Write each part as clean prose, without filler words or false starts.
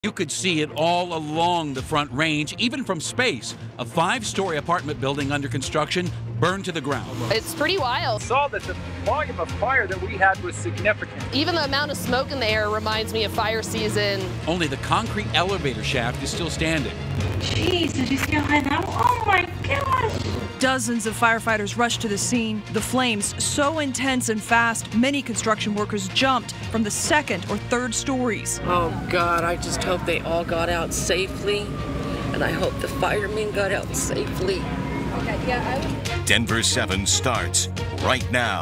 You could see it all along the Front Range, even from space. A 5-story apartment building under construction burned to the ground. It's pretty wild. Saw that the volume of fire that we had was significant. Even the amount of smoke in the air reminds me of fire season. Only the concrete elevator shaft is still standing. Jeez, did you see how high that was? Oh my gosh! Dozens of firefighters rushed to the scene. The flames so intense and fast, many construction workers jumped from the 2nd or 3rd stories. Oh God, I just hope they all got out safely, and I hope the firemen got out safely. Denver 7 starts right now.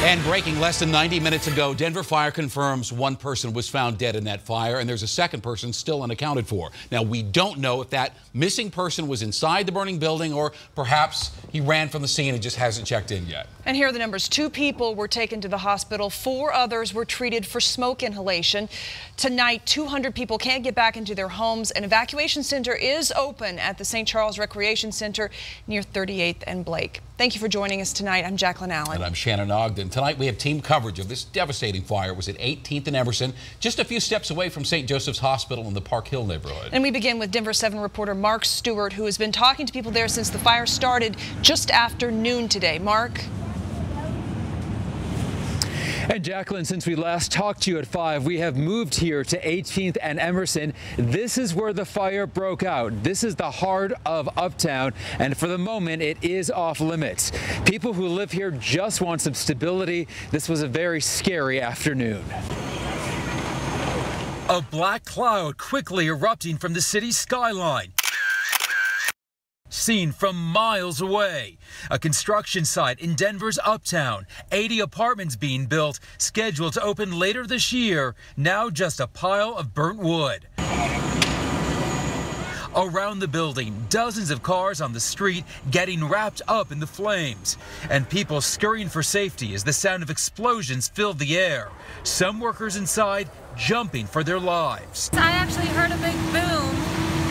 And breaking less than 90 minutes ago, Denver Fire confirms one person was found dead in that fire, and there's a second person still unaccounted for. Now, we don't know if that missing person was inside the burning building or perhaps he ran from the scene and just hasn't checked in yet. And here are the numbers. 2 people were taken to the hospital. 4 others were treated for smoke inhalation. Tonight, 200 people can't get back into their homes. An evacuation center is open at the St. Charles Recreation Center near 38th and Blake. Thank you for joining us tonight. I'm Jacqueline Allen. And I'm Shannon Ogden. Tonight we have team coverage of this devastating fire. It was at 18th and Emerson, just a few steps away from St. Joseph's Hospital in the Park Hill neighborhood. And we begin with Denver 7 reporter Mark Stewart, who has been talking to people there since the fire started just after noon today. Mark? And Jacqueline, since we last talked to you at 5, we have moved here to 18th and Emerson. This is where the fire broke out. This is the heart of Uptown, and for the moment, it is off limits. People who live here just want some stability. This was a very scary afternoon. A black cloud quickly erupting from the city's skyline. Seen from miles away. A construction site in Denver's Uptown. 80 apartments being built, scheduled to open later this year. Now just a pile of burnt wood. Around the building, dozens of cars on the street getting wrapped up in the flames. And people scurrying for safety as the sound of explosions filled the air. Some workers inside jumping for their lives. I actually heard a big boom,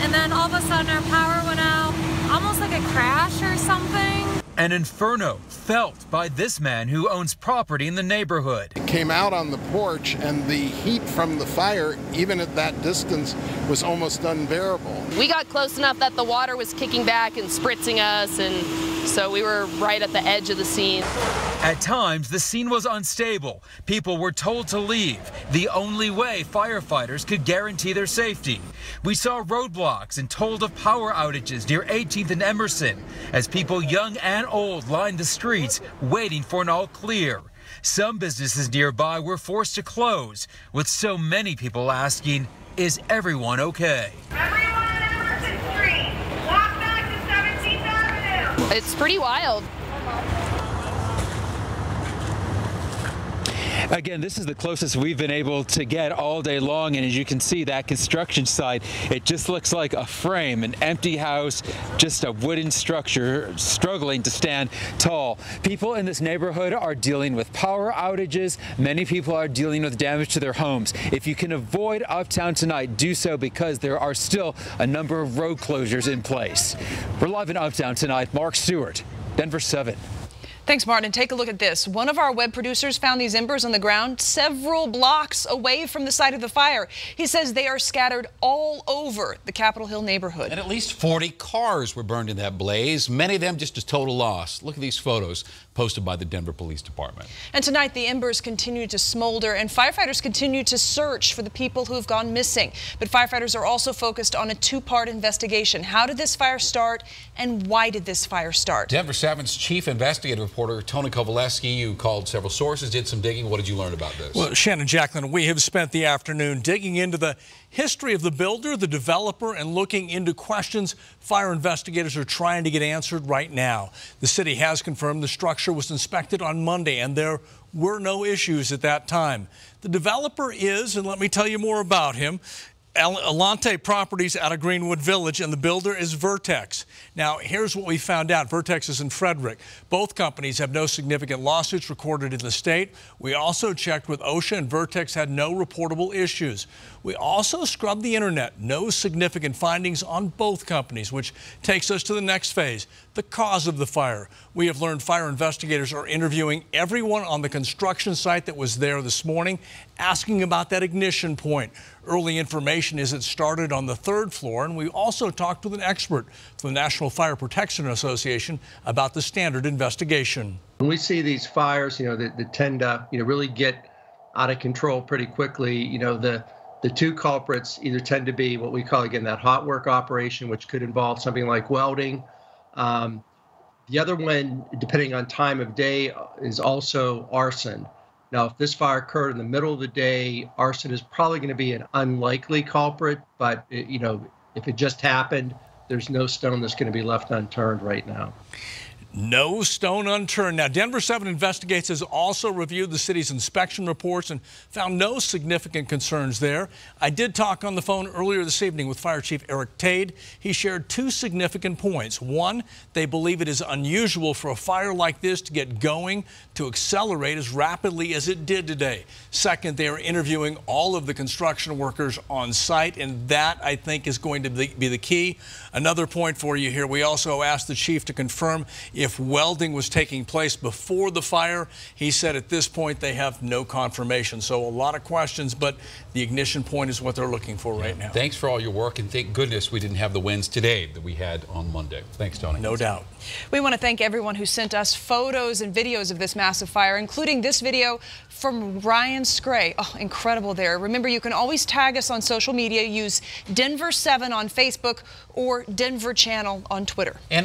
and then all of a sudden our power went out. Almost like a crash or something. An inferno felt by this man who owns property in the neighborhood. It came out on the porch, and the heat from the fire, even at that distance, was almost unbearable. We got close enough that the water was kicking back and spritzing us, and so we were right at the edge of the scene. At times, the scene was unstable. People were told to leave, the only way firefighters could guarantee their safety. We saw roadblocks and told of power outages near 18th and Emerson as people young and old lined the streets waiting for an all clear. Some businesses nearby were forced to close, with so many people asking, is everyone okay? Everyone on Emerson Street, walk back to 17th Avenue. It's pretty wild. Again, this is the closest we've been able to get all day long, and as you can see, that construction site, it just looks like a frame, an empty house, just a wooden structure struggling to stand tall. People in this neighborhood are dealing with power outages. Many people are dealing with damage to their homes. If you can avoid Uptown tonight, do so, because there are still a number of road closures in place. We're live in Uptown tonight. Mark Stewart, Denver 7. Thanks, Martin. And take a look at this. One of our web producers found these embers on the ground several blocks away from the site of the fire. He says they are scattered all over the Capitol Hill neighborhood. And at least 40 cars were burned in that blaze, many of them just a total loss. Look at these photos posted by the Denver Police Department. And tonight, the embers continue to smolder, and firefighters continue to search for the people who have gone missing. But firefighters are also focused on a 2-part investigation. How did this fire start, and why did this fire start? Denver 7's chief investigative reporter Tony Kovaleski, you called several sources, did some digging. What did you learn about this? Well, Shannon, Jacqueline, we have spent the afternoon digging into the history of the builder, the developer, and looking into questions fire investigators are trying to get answered right now. The city has confirmed the structure was inspected on Monday, and there were no issues at that time. The developer is, and let me tell you more about him, Alante Properties out of Greenwood Village, and the builder is Vertex. Now, here's what we found out. Vertex is in Frederick. Both companies have no significant lawsuits recorded in the state. We also checked with OSHA, and Vertex had no reportable issues. We also scrubbed the internet. No significant findings on both companies, which takes us to the next phase, the cause of the fire. We have learned fire investigators are interviewing everyone on the construction site that was there this morning, asking about that ignition point. Early information is it started on the 3rd floor, and we also talked with an expert from the National Fire Protection Association about the standard investigation. When we see these fires, that tend to, really get out of control pretty quickly, the two culprits either tend to be what we call, again, that hot work operation, which could involve something like welding. The other one, depending on time of day, is also arson. Now, if this fire occurred in the middle of the day, arson is probably going to be an unlikely culprit, but if it just happened, there's no stone that's going to be left unturned right now. No stone unturned. Now, Denver 7 Investigates has also reviewed the city's inspection reports and found no significant concerns there. I did talk on the phone earlier this evening with Fire Chief Eric Tade. He shared 2 significant points. One, they believe it is unusual for a fire like this to get going, to accelerate as rapidly as it did today. Second, they are interviewing all of the construction workers on site, and that, I think, is going to be the key. Another point for you here, we also asked the chief to confirm if welding was taking place before the fire. He said at this point they have no confirmation. So a lot of questions, but the ignition point is what they're looking for right now. Thanks for all your work, and thank goodness we didn't have the winds today that we had on Monday. Thanks, Tony. No doubt. We want to thank everyone who sent us photos and videos of this massive fire, including this video from Ryan Scray. Oh, incredible there. Remember, you can always tag us on social media. Use Denver 7 on Facebook or Denver Channel on Twitter. And